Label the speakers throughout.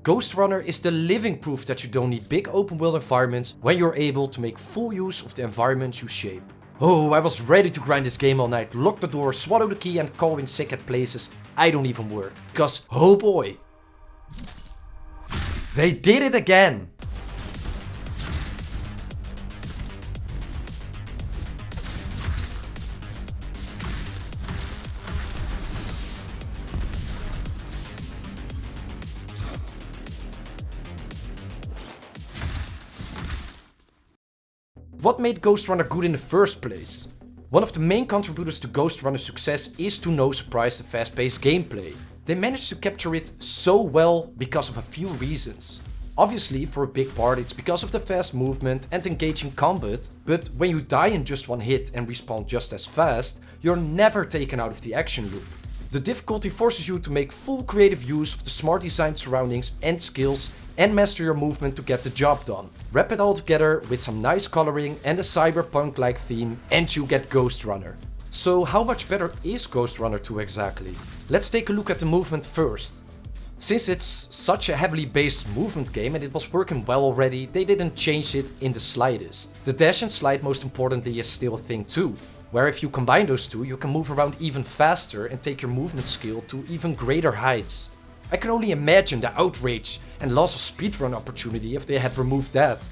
Speaker 1: Ghostrunner is the living proof that you don't need big open world environments when you're able to make full use of the environments you shape. Oh, I was ready to grind this game all night, lock the door, swallow the key and call in sick at places I don't even work. Because, oh boy, they did it again! What made Ghostrunner good in the first place? One of the main contributors to Ghostrunner's success is, to no surprise, the fast-paced gameplay. They managed to capture it so well because of a few reasons. Obviously, for a big part it's because of the fast movement and engaging combat, but when you die in just one hit and respawn just as fast, you're never taken out of the action loop. The difficulty forces you to make full creative use of the smart designed surroundings and skills and master your movement to get the job done. Wrap it all together with some nice coloring and a cyberpunk-like theme and you get Ghostrunner. So how much better is Ghostrunner 2 exactly? Let's take a look at the movement first. Since it's such a heavily based movement game and it was working well already, they didn't change it in the slightest. The dash and slide, most importantly, is still a thing too, where if you combine those two you can move around even faster and take your movement skill to even greater heights. I can only imagine the outrage and loss of speedrun opportunity if they had removed that.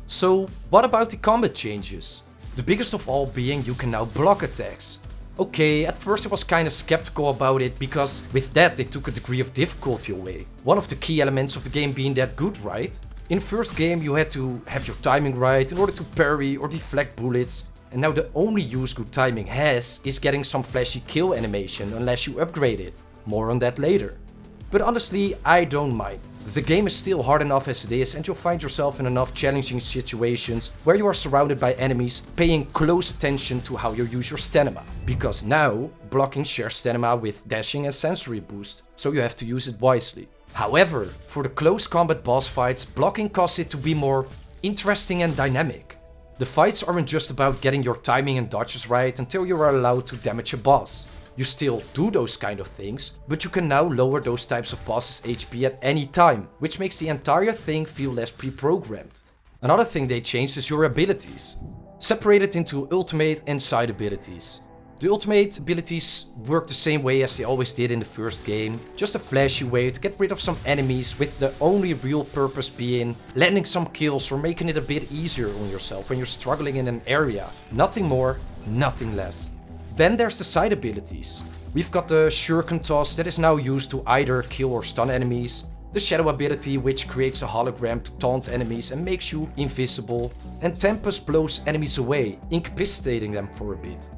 Speaker 1: So what about the combat changes? The biggest of all being you can now block attacks. Okay, at first I was kinda skeptical about it because with that they took a degree of difficulty away. One of the key elements of the game being that good, right? In the first game you had to have your timing right in order to parry or deflect bullets, and now the only use good timing has is getting some flashy kill animation unless you upgrade it. More on that later. But honestly, I don't mind. The game is still hard enough as it is and you'll find yourself in enough challenging situations where you are surrounded by enemies paying close attention to how you use your stamina. Because now, blocking shares stamina with dashing and sensory boost, so you have to use it wisely. However, for the close combat boss fights, blocking causes it to be more interesting and dynamic. The fights aren't just about getting your timing and dodges right until you are allowed to damage a boss. You still do those kind of things, but you can now lower those types of bosses' HP at any time, which makes the entire thing feel less pre-programmed. Another thing they changed is your abilities. Separated into ultimate and side abilities. The ultimate abilities work the same way as they always did in the first game, just a flashy way to get rid of some enemies with the only real purpose being landing some kills or making it a bit easier on yourself when you're struggling in an area. Nothing more, nothing less. Then there's the side abilities. We've got the Shuriken Toss that is now used to either kill or stun enemies, the Shadow ability which creates a hologram to taunt enemies and makes you invisible, and Tempest blows enemies away, incapacitating them for a bit.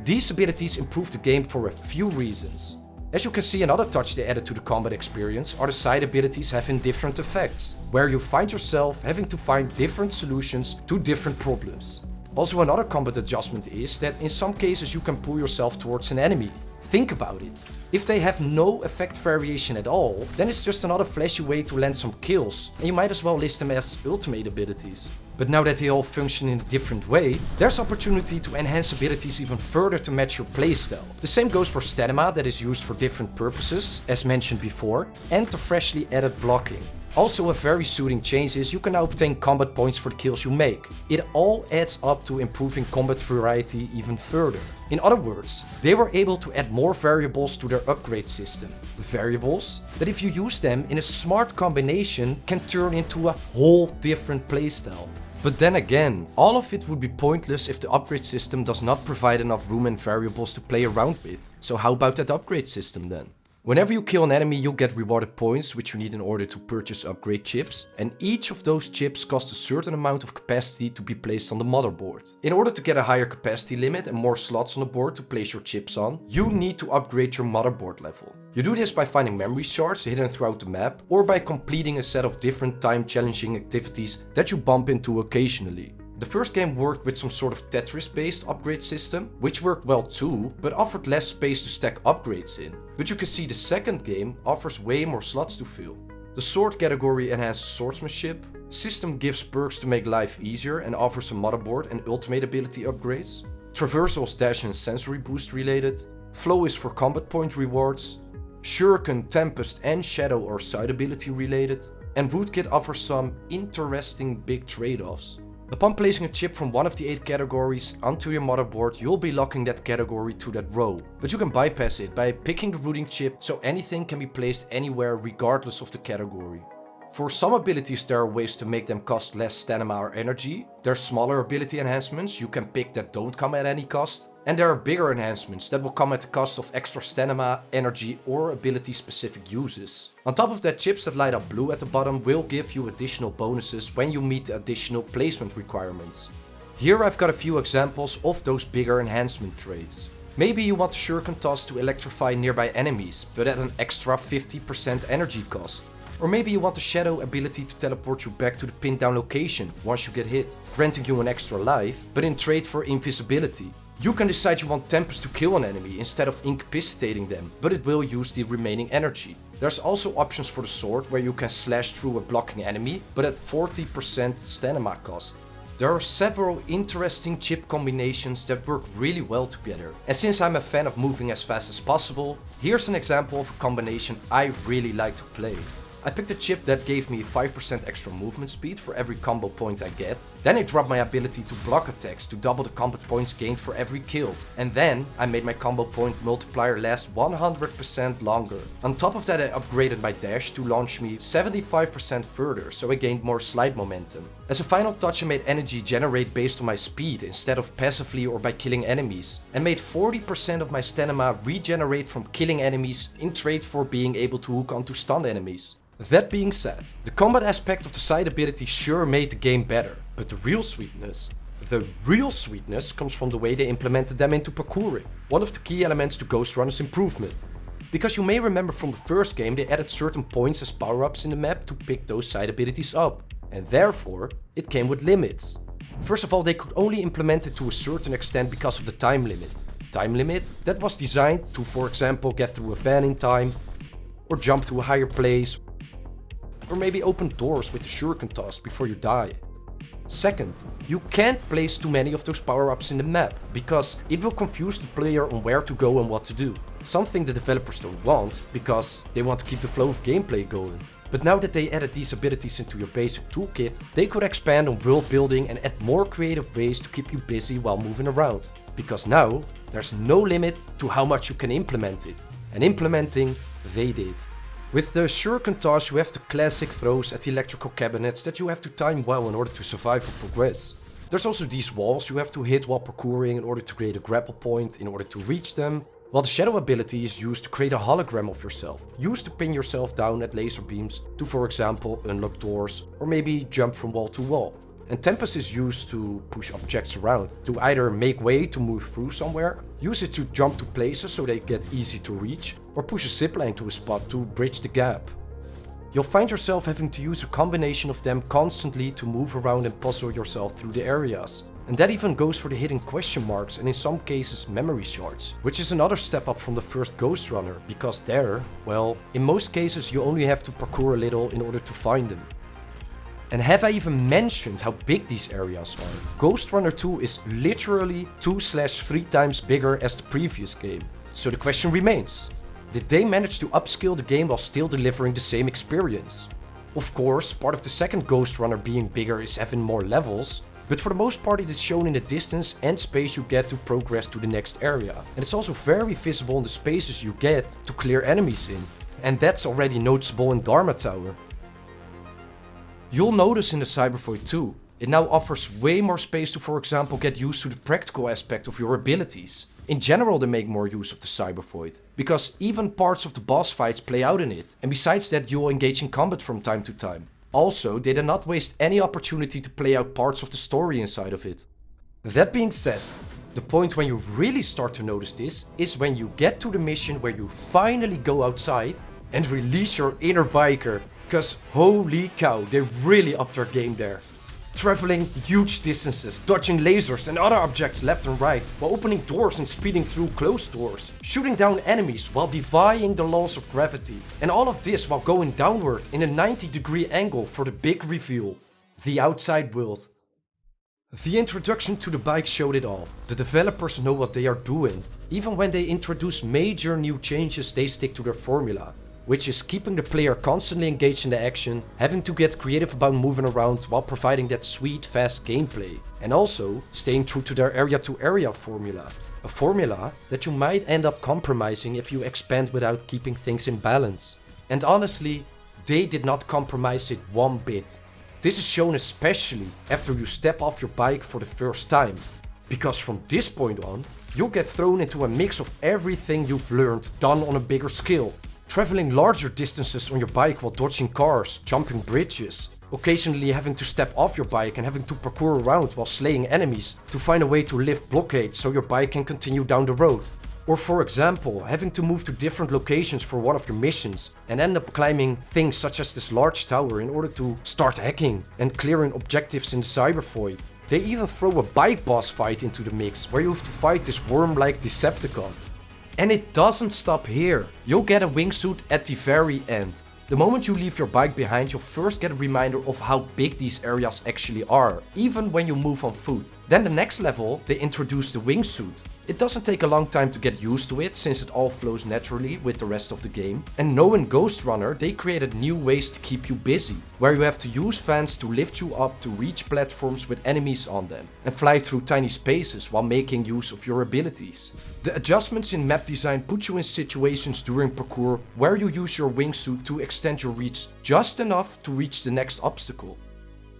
Speaker 1: These abilities improve the game for a few reasons. As you can see, another touch they added to the combat experience are the side abilities having different effects, where you find yourself having to find different solutions to different problems. Also, another combat adjustment is that in some cases you can pull yourself towards an enemy. Think about it. If they have no effect variation at all, then it's just another flashy way to land some kills, and you might as well list them as ultimate abilities. But now that they all function in a different way, there's opportunity to enhance abilities even further to match your playstyle. The same goes for stamina that is used for different purposes, as mentioned before, and the freshly added blocking. Also, a very soothing change is you can now obtain combat points for the kills you make. It all adds up to improving combat variety even further. In other words, they were able to add more variables to their upgrade system. Variables that, if you use them in a smart combination, can turn into a whole different playstyle. But then again, all of it would be pointless if the upgrade system does not provide enough room and variables to play around with. So how about that upgrade system then? Whenever you kill an enemy, you'll get rewarded points, which you need in order to purchase upgrade chips, and each of those chips costs a certain amount of capacity to be placed on the motherboard. In order to get a higher capacity limit and more slots on the board to place your chips on, you need to upgrade your motherboard level. You do this by finding memory shards hidden throughout the map, or by completing a set of different time-challenging activities that you bump into occasionally. The first game worked with some sort of Tetris-based upgrade system, which worked well too, but offered less space to stack upgrades in. But you can see the second game offers way more slots to fill. The sword category enhances swordsmanship, system gives perks to make life easier and offers some motherboard and ultimate ability upgrades, traversals, dash and sensory boost related, flow is for combat point rewards, Shuriken, Tempest and Shadow are side ability related, and Rootkit offers some interesting big trade-offs. Upon placing a chip from one of the 8 categories onto your motherboard, you'll be locking that category to that row. But you can bypass it by picking the routing chip so anything can be placed anywhere regardless of the category. For some abilities there are ways to make them cost less stamina or energy. There are smaller ability enhancements you can pick that don't come at any cost. And there are bigger enhancements that will come at the cost of extra stamina, energy or ability specific uses. On top of that, chips that light up blue at the bottom will give you additional bonuses when you meet the additional placement requirements. Here I've got a few examples of those bigger enhancement traits. Maybe you want the Shuriken toss to electrify nearby enemies, but at an extra 50% energy cost. Or maybe you want the Shadow ability to teleport you back to the pinned down location once you get hit, granting you an extra life, but in trade for invisibility. You can decide you want Tempest to kill an enemy instead of incapacitating them, but it will use the remaining energy. There's also options for the sword where you can slash through a blocking enemy, but at 40% stamina cost. There are several interesting chip combinations that work really well together. And since I'm a fan of moving as fast as possible, here's an example of a combination I really like to play. I picked a chip that gave me 5% extra movement speed for every combo point I get. Then I dropped my ability to block attacks to double the combat points gained for every kill. And then I made my combo point multiplier last 100% longer. On top of that, I upgraded my dash to launch me 75% further, so I gained more slide momentum. As a final touch, I made energy generate based on my speed instead of passively or by killing enemies, and made 40% of my stamina regenerate from killing enemies in trade for being able to hook onto stunned enemies. That being said, the combat aspect of the side ability sure made the game better, but the real sweetness comes from the way they implemented them into parkouring, one of the key elements to Ghostrunner's improvement. Because you may remember from the first game they added certain points as power-ups in the map to pick those side abilities up, and therefore it came with limits. First of all, they could only implement it to a certain extent because of the time limit. Time limit that was designed to, for example, get through a van in time, or jump to a higher place, or maybe open doors with the Shuriken toss before you die. Second, you can't place too many of those power-ups in the map, because it will confuse the player on where to go and what to do. Something the developers don't want, because they want to keep the flow of gameplay going. But now that they added these abilities into your basic toolkit, they could expand on world building and add more creative ways to keep you busy while moving around. Because now, there's no limit to how much you can implement it. And implementing, they did. With the Shuriken toss you have the classic throws at the electrical cabinets that you have to time well in order to survive or progress. There's also these walls you have to hit while parkouring in order to create a grapple point in order to reach them, while the Shadow ability is used to create a hologram of yourself, used to pin yourself down at laser beams to, for example, unlock doors or maybe jump from wall to wall. And Tempest is used to push objects around, to either make way to move through somewhere, use it to jump to places so they get easy to reach, or push a zipline to a spot to bridge the gap. You'll find yourself having to use a combination of them constantly to move around and puzzle yourself through the areas. And that even goes for the hidden question marks and in some cases memory shards, which is another step up from the first Ghostrunner, because there, well, in most cases you only have to parkour a little in order to find them. And have I even mentioned how big these areas are? Ghostrunner 2 is literally 2/3 times bigger as the previous game. So the question remains, did they manage to upscale the game while still delivering the same experience? Of course, part of the second Ghostrunner being bigger is having more levels, but for the most part it is shown in the distance and space you get to progress to the next area. And it's also very visible in the spaces you get to clear enemies in. And that's already noticeable in Dharma Tower. You'll notice in the Cybervoid too, it now offers way more space to, for example, get used to the practical aspect of your abilities. In general they make more use of the Cybervoid, because even parts of the boss fights play out in it, and besides that you'll engage in combat from time to time. Also, they did not waste any opportunity to play out parts of the story inside of it. That being said, the point when you really start to notice this is when you get to the mission where you finally go outside and release your inner biker. Cause holy cow, they really upped their game there. Traveling huge distances, dodging lasers and other objects left and right, while opening doors and speeding through closed doors, shooting down enemies while defying the laws of gravity. And all of this while going downward in a 90-degree angle for the big reveal. The outside world. The introduction to the bike showed it all. The developers know what they are doing. Even when they introduce major new changes, they stick to their formula, which is keeping the player constantly engaged in the action, having to get creative about moving around while providing that sweet, fast gameplay, and also staying true to their area-to-area formula. A formula that you might end up compromising if you expand without keeping things in balance. And honestly, they did not compromise it one bit. This is shown especially after you step off your bike for the first time, because from this point on, you'll get thrown into a mix of everything you've learned done on a bigger scale. Traveling larger distances on your bike while dodging cars, jumping bridges, occasionally having to step off your bike and having to parkour around while slaying enemies to find a way to lift blockades so your bike can continue down the road. Or for example, having to move to different locations for one of your missions and end up climbing things such as this large tower in order to start hacking and clearing objectives in the cyber void. They even throw a bike boss fight into the mix where you have to fight this worm-like Decepticon. And it doesn't stop here. You'll get a wingsuit at the very end. The moment you leave your bike behind, you'll first get a reminder of how big these areas actually are, even when you move on foot. Then the next level, they introduce the wingsuit. It doesn't take a long time to get used to it, since it all flows naturally with the rest of the game. And knowing Ghostrunner, they created new ways to keep you busy, where you have to use fans to lift you up to reach platforms with enemies on them, and fly through tiny spaces while making use of your abilities. The adjustments in map design put you in situations during parkour where you use your wingsuit to extend your reach just enough to reach the next obstacle.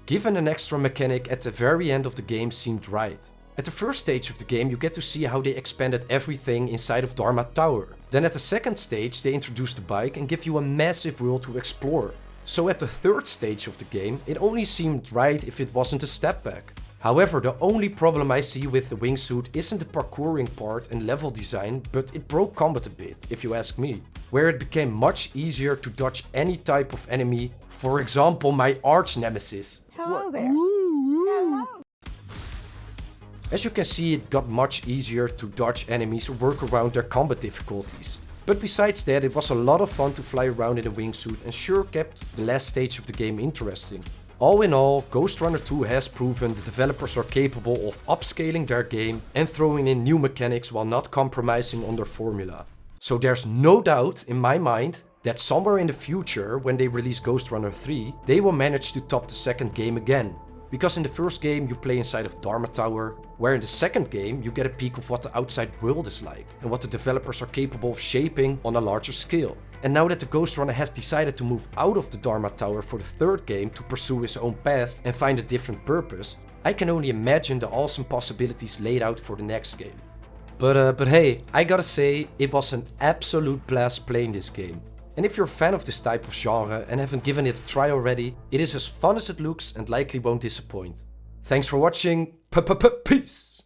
Speaker 1: Given an extra mechanic at the very end of the game seemed right. At the first stage of the game you get to see how they expanded everything inside of Dharma Tower. Then at the second stage they introduce the bike and give you a massive world to explore. So at the third stage of the game it only seemed right if it wasn't a step back. However, the only problem I see with the wingsuit isn't the parkouring part and level design, but it broke combat a bit, if you ask me. Where it became much easier to dodge any type of enemy, for example my arch nemesis.
Speaker 2: Hello there. Hello.
Speaker 1: As you can see, it got much easier to dodge enemies or work around their combat difficulties. But besides that, it was a lot of fun to fly around in a wingsuit and sure kept the last stage of the game interesting. All in all, Ghostrunner 2 has proven the developers are capable of upscaling their game and throwing in new mechanics while not compromising on their formula. So there's no doubt in my mind that somewhere in the future, when they release Ghostrunner 3, they will manage to top the second game again. Because in the first game you play inside of Dharma Tower, where in the second game you get a peek of what the outside world is like and what the developers are capable of shaping on a larger scale. And now that the Ghostrunner has decided to move out of the Dharma Tower for the third game to pursue his own path and find a different purpose, I can only imagine the awesome possibilities laid out for the next game. But hey, I gotta say, it was an absolute blast playing this game. And if you're a fan of this type of genre and haven't given it a try already, it is as fun as it looks and likely won't disappoint. Thanks for watching, peace!